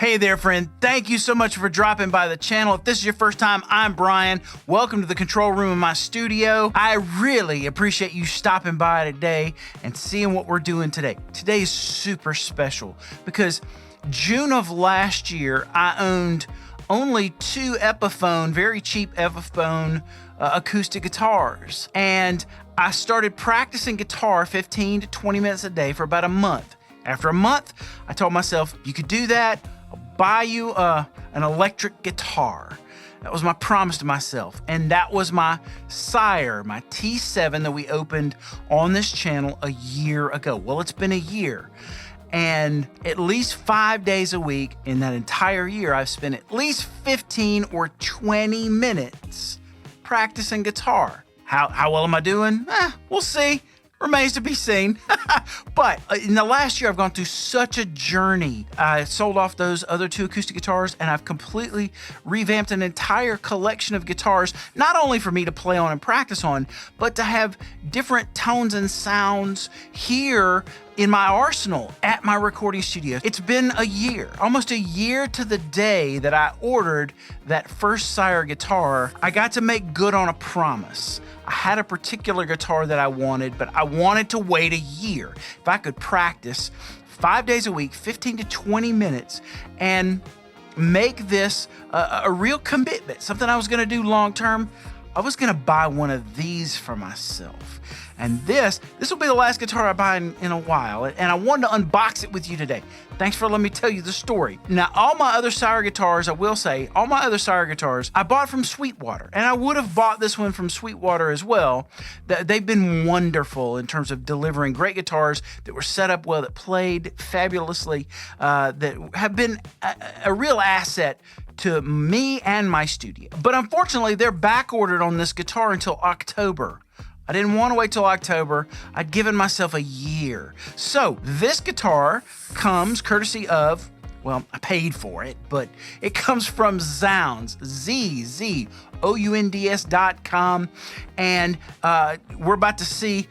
Hey there, friend. Thank you so much for dropping by the channel. If this is your first time, I'm Brian. Welcome to the control room of my studio. I really appreciate you stopping by today and seeing what we're doing today. Today is super special because June of last year, I owned only two Epiphone, very cheap Epiphone acoustic guitars. And I started practicing guitar 15 to 20 minutes a day for about a month. After a month, I told myself, you could do that. I'll buy you an electric guitar. That was my promise to myself. And that was my Sire, my T7 that we opened on this channel a year ago. Well, it's been a year. And at least 5 days a week in that entire year, I've spent at least 15 or 20 minutes practicing guitar. How well am I doing? We'll see. Remains to be seen. But in the last year, I've gone through such a journey. I sold off those other two acoustic guitars, and I've completely revamped an entire collection of guitars, not only for me to play on and practice on, but to have different tones and sounds here in my arsenal at my recording studio. It's been a year, almost a year to the day that I ordered that first Sire guitar. I got to make good on a promise. I had a particular guitar that I wanted, but I wanted to wait a year. If I could practice 5 days a week, 15 to 20 minutes, and make this a real commitment, something I was gonna do long term, I was gonna buy one of these for myself. And this will be the last guitar I buy in a while, and I wanted to unbox it with you today. Thanks for letting me tell you the story. Now, all my other Sire guitars, I will say, all my other Sire guitars, I bought from Sweetwater, and I would have bought this one from Sweetwater as well. They've been wonderful in terms of delivering great guitars that were set up well, that played fabulously, that have been a real asset to me and my studio. But unfortunately, they're back ordered on this guitar until October. I didn't want to wait till October. I'd given myself a year. So this guitar comes courtesy of, well, I paid for it, but it comes from Zounds, ZZOUNDS.com. And we're about to see,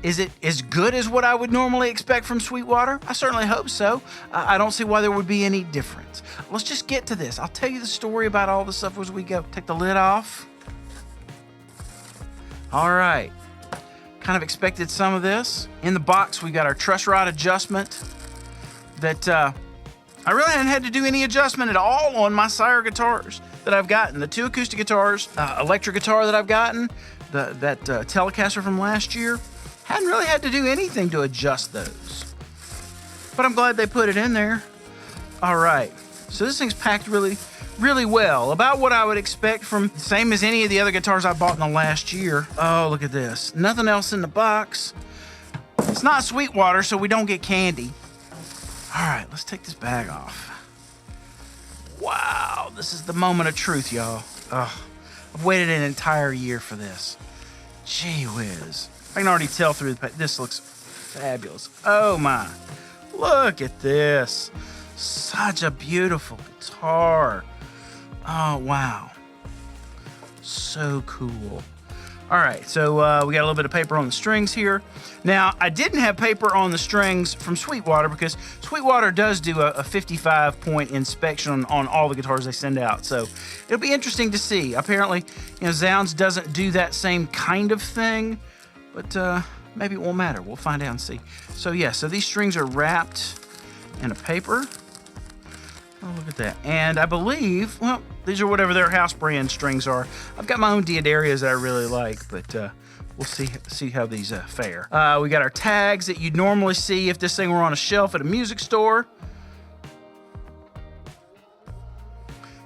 is it as good as what I would normally expect from Sweetwater? I certainly hope so. I don't see why there would be any difference. Let's just get to this. I'll tell you the story about all the stuff as we go. Take the lid off. All right, kind of expected some of this. In the box, we got our truss rod adjustment that I really hadn't had to do any adjustment at all on my Sire guitars that I've gotten. The two acoustic guitars, electric guitar that I've gotten, that Telecaster from last year, hadn't really had to do anything to adjust those. But I'm glad they put it in there. All right, so this thing's packed really well, about what I would expect from, same as any of the other guitars I bought in the last year. Oh, look at this. Nothing else in the box. It's not Sweetwater, so we don't get candy. All right, let's take this bag off. Wow, this is the moment of truth, y'all. Oh, I've waited an entire year for this. Gee whiz. I can already tell through the, this looks fabulous. Oh my, look at this. Such a beautiful guitar. Oh, wow. So cool. All right, so we got a little bit of paper on the strings here. Now, I didn't have paper on the strings from Sweetwater because Sweetwater does do a 55-point inspection on all the guitars they send out. So it'll be interesting to see. Apparently, you know, Zounds doesn't do that same kind of thing, but maybe it won't matter. We'll find out and see. So yeah, so these strings are wrapped in a paper. Oh, look at that. And I believe, well, these are whatever their house brand strings are. I've got my own Diodarias that I really like, but we'll see how these fare. We got our tags that you'd normally see if this thing were on a shelf at a music store.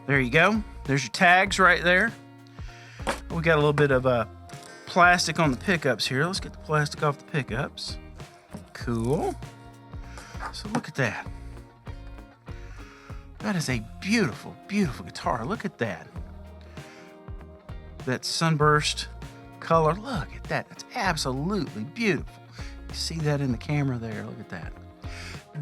There you go. There's your tags right there. We got a little bit of plastic on the pickups here. Let's get the plastic off the pickups. Cool. So look at that. That is a beautiful, beautiful guitar. Look at that. That sunburst color. Look at that. That's absolutely beautiful. You see that in the camera there. Look at that.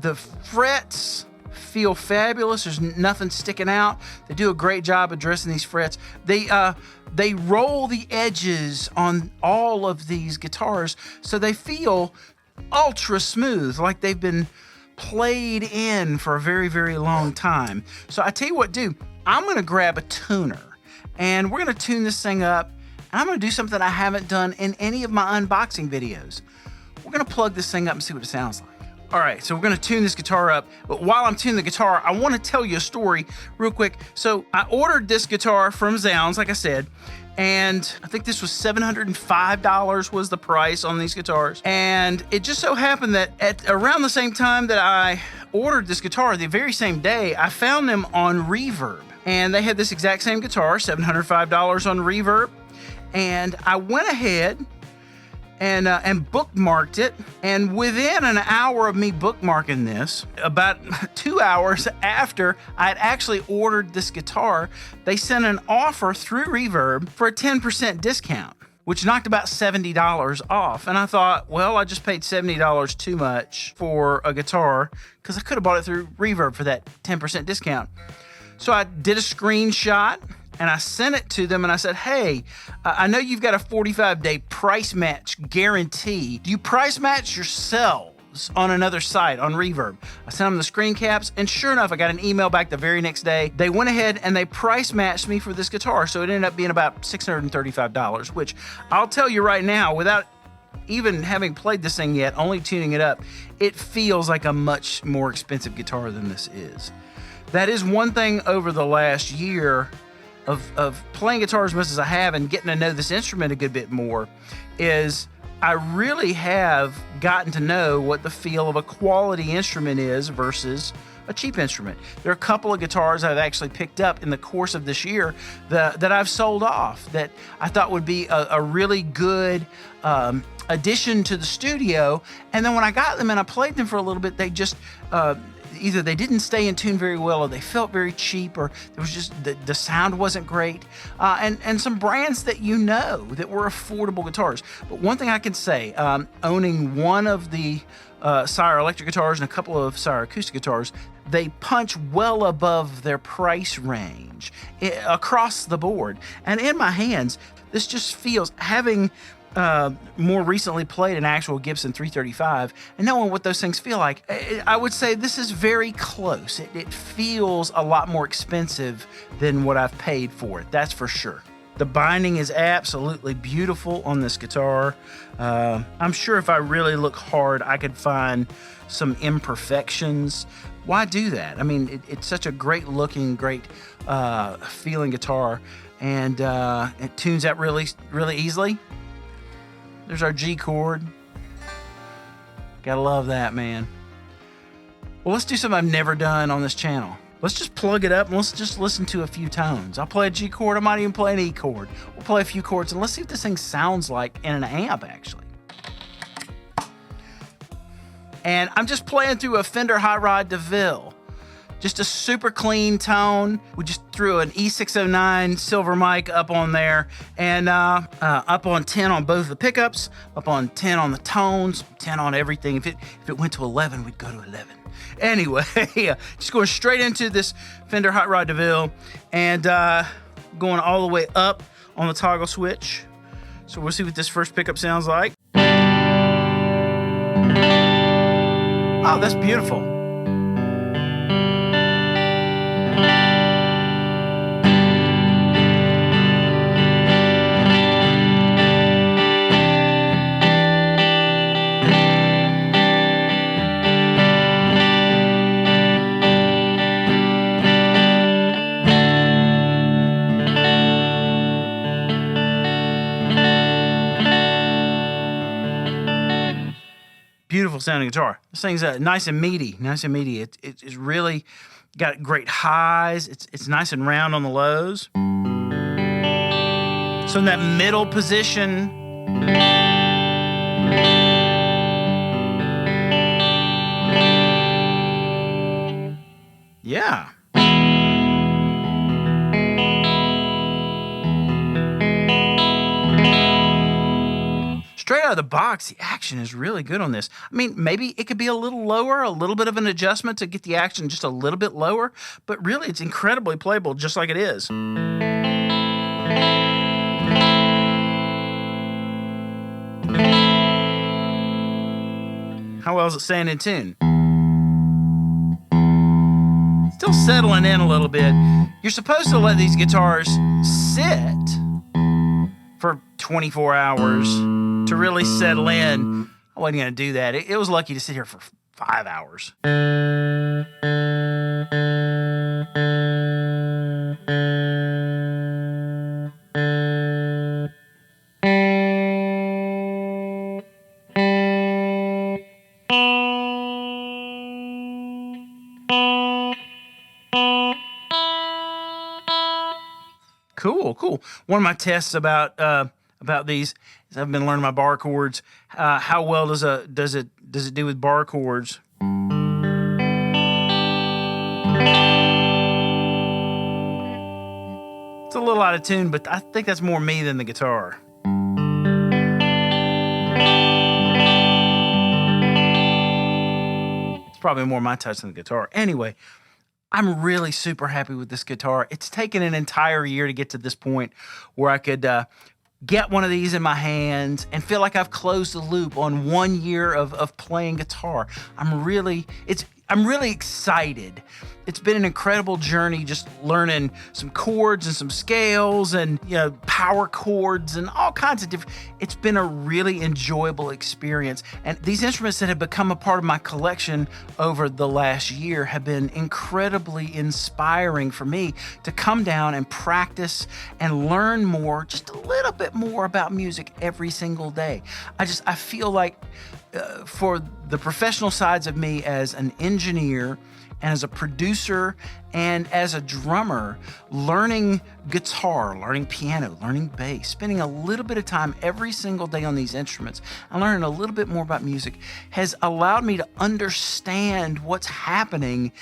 The frets feel fabulous. There's nothing sticking out. They do a great job addressing these frets. They roll the edges on all of these guitars so they feel ultra smooth, like they've been played in for a very, very long time. So I tell you what, I'm gonna grab a tuner and we're gonna tune this thing up, and I'm gonna do something I haven't done in any of my unboxing videos. We're gonna plug this thing up and see what it sounds like. All right, so we're gonna tune this guitar up, but while I'm tuning the guitar, I wanna tell you a story real quick. So I ordered this guitar from Zounds, like I said, and I think this was $705 was the price on these guitars. And it just so happened that at around the same time that I ordered this guitar, the very same day, I found them on Reverb. And they had this exact same guitar, $705 on Reverb. And I went ahead and bookmarked it. And within an hour of me bookmarking this, about 2 hours after I'd actually ordered this guitar, they sent an offer through Reverb for a 10% discount, which knocked about $70 off. And I thought, well, I just paid $70 too much for a guitar because I could have bought it through Reverb for that 10% discount. So I did a screenshot and I sent it to them and I said, hey, I know you've got a 45-day price match guarantee. Do you price match yourselves on another site, on Reverb? I sent them the screen caps, and sure enough, I got an email back the very next day. They went ahead and they price matched me for this guitar, so it ended up being about $635, which I'll tell you right now, without even having played this thing yet, only tuning it up, it feels like a much more expensive guitar than this is. That is one thing over the last year of playing guitar as much as I have and getting to know this instrument a good bit more, is I really have gotten to know what the feel of a quality instrument is versus a cheap instrument. There are a couple of guitars I've actually picked up in the course of this year that I've sold off that I thought would be a really good addition to the studio. And then when I got them and I played them for a little bit, they just either they didn't stay in tune very well, or they felt very cheap, or there was just the sound wasn't great, and some brands that that were affordable guitars. But one thing I can say, owning one of the Sire electric guitars and a couple of Sire acoustic guitars, they punch well above their price range across the board. And in my hands, this just feels, having more recently played an actual Gibson 335 and knowing what those things feel like, I would say this is very close. It feels a lot more expensive than what I've paid for it, that's for sure. The binding is absolutely beautiful on this guitar. I'm sure if I really look hard, I could find some imperfections. Why do that? I mean, it's such a great looking, great feeling guitar, and it tunes out really, really easily. There's our G chord. Gotta love that, man. Well, let's do something I've never done on this channel. Let's just plug it up and let's just listen to a few tones. I'll play a G chord, I might even play an E chord. We'll play a few chords and let's see what this thing sounds like in an amp, actually. And I'm just playing through a Fender Hot Rod DeVille. Just a super clean tone. We just threw an E609 silver mic up on there, and up on 10 on both the pickups, up on 10 on the tones, 10 on everything. If it went to 11, we'd go to 11. Anyway, just going straight into this Fender Hot Rod DeVille, and going all the way up on the toggle switch. So we'll see what this first pickup sounds like. Oh, that's beautiful. Beautiful sounding guitar. This thing's nice and meaty, It's really got great highs. It's nice and round on the lows. So in that middle position, yeah. Straight out of the box, the action is really good on this. I mean, maybe it could be a little lower, a little bit of an adjustment to get the action just a little bit lower, but really it's incredibly playable just like it is. How well is it staying in tune? settling in a little bit. You're supposed to let these guitars sit for 24 hours to really settle in. I wasn't going to do that. It was lucky to sit here for 5 hours. Cool. One of my tests about these is I've been learning my bar chords. How well does it do with bar chords? It's a little out of tune, but I think that's more me than the guitar. It's probably more my touch than the guitar. Anyway, I'm really super happy with this guitar. It's taken an entire year to get to this point where I could get one of these in my hands and feel like I've closed the loop on 1 year of playing guitar. I'm really excited. It's been an incredible journey, just learning some chords and some scales and power chords and all kinds of different. It's been a really enjoyable experience. And these instruments that have become a part of my collection over the last year have been incredibly inspiring for me to come down and practice and learn more, just a little bit more about music every single day. I feel like for the professional sides of me as an engineer and as a producer and as a drummer, learning guitar, learning piano, learning bass, spending a little bit of time every single day on these instruments and learning a little bit more about music has allowed me to understand what's happening,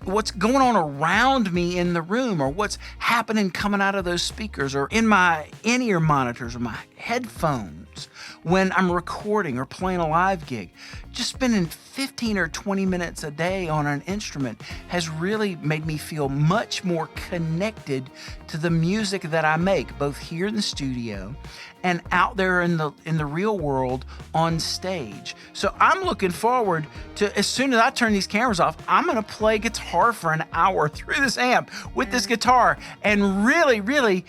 what's going on around me in the room, or what's happening coming out of those speakers or in my in-ear monitors or my headphones when I'm recording or playing a live gig. Just spending 15 or 20 minutes a day on an instrument has really made me feel much more connected to the music that I make, both here in the studio and out there in the real world on stage. So I'm looking forward to, as soon as I turn these cameras off, I'm gonna play guitar for an hour through this amp with this guitar and really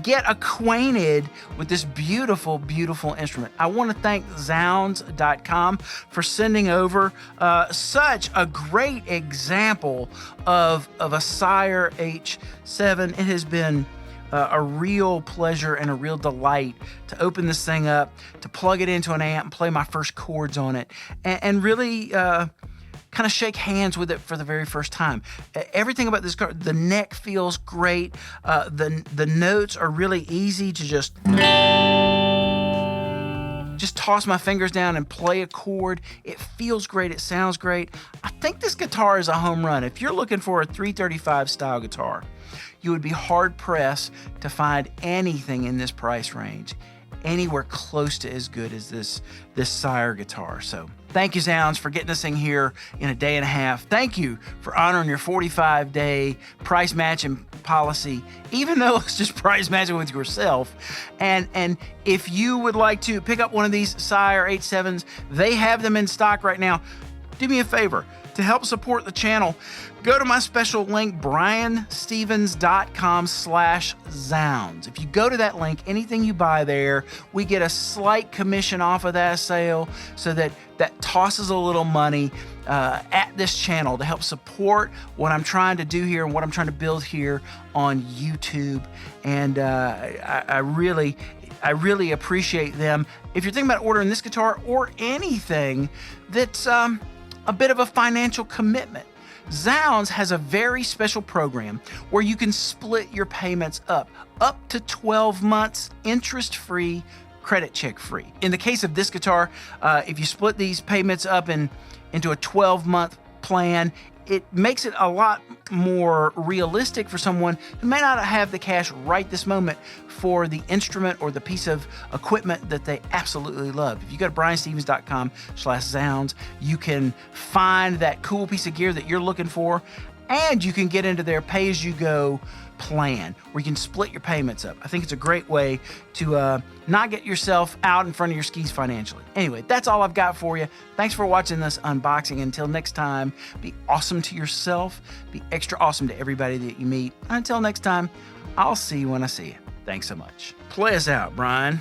get acquainted with this beautiful, beautiful instrument. I want to thank Zounds.com for sending over such a great example of a Sire H7. It has been a real pleasure and a real delight to open this thing up, to plug it into an amp and play my first chords on it, and really kind of shake hands with it for the very first time. Everything about this guitar, the neck feels great. The notes are really easy to just toss my fingers down and play a chord. It feels great. It sounds great. I think this guitar is a home run. If you're looking for a 335 style guitar, you would be hard pressed to find anything in this price range anywhere close to as good as this Sire guitar. So thank you, Zounds, for getting this thing here in a day and a half. Thank you for honoring your 45-day price matching policy, even though it's just price matching with yourself. And if you would like to pick up one of these Sire H7s, they have them in stock right now. Do me a favor. To help support the channel, go to my special link, brianstevens.com/Zounds. If you go to that link, anything you buy there, we get a slight commission off of that sale, so that tosses a little money at this channel to help support what I'm trying to do here and what I'm trying to build here on YouTube. And I really appreciate them. If you're thinking about ordering this guitar or anything that's a bit of a financial commitment, Zounds has a very special program where you can split your payments up to 12 months, interest-free, credit check-free. In the case of this guitar, if you split these payments up into a 12-month plan, it makes it a lot more realistic for someone who may not have the cash right this moment for the instrument or the piece of equipment that they absolutely love. If you go to brianstevens.com/Zounds, you can find that cool piece of gear that you're looking for and you can get into their pay-as-you-go plan where you can split your payments up. I think it's a great way to not get yourself out in front of your skis financially. Anyway, that's all I've got for you. Thanks for watching this unboxing. Until next time, be awesome to yourself, be extra awesome to everybody that you meet. Until next time, I'll see you when I see you. Thanks so much. Play us out, Brian.